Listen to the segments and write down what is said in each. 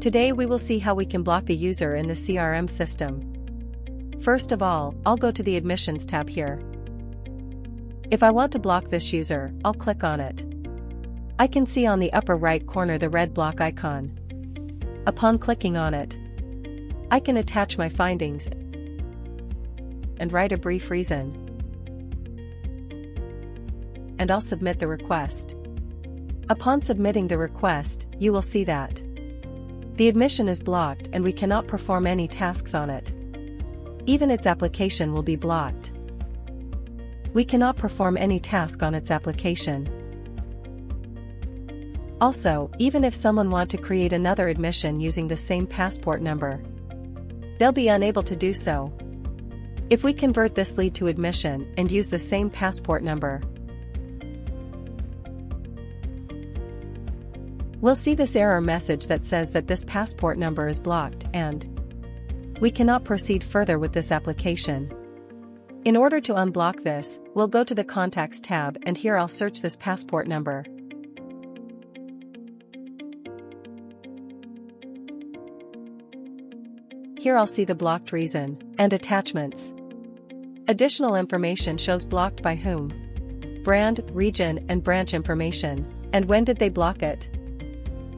Today we will see how we can block a user in the CRM system. First of all, I'll go to the Admissions tab here. If I want to block this user, I'll click on it. I can see on the upper right corner the red block icon. Upon clicking on it, I can attach my findings and write a brief reason. And I'll submit the request. Upon submitting the request, you will see that the admission is blocked and we cannot perform any tasks on it. Even its application will be blocked. We cannot perform any task on its application. Also, even if someone wants to create another admission using the same passport number, they'll be unable to do so. If we convert this lead to admission and use the same passport number, we'll see this error message that says that this passport number is blocked and we cannot proceed further with this application. In order to unblock this, we'll go to the Contacts tab and here I'll search this passport number. Here I'll see the blocked reason and attachments. Additional information shows blocked by whom, brand, region, and branch information, and when did they block it.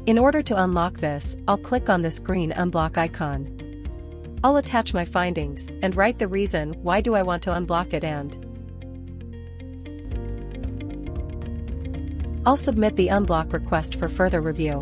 In order to unlock this, I'll click on this green unblock icon. I'll attach my findings and write the reason why do I want to unblock it and I'll submit the unblock request for further review.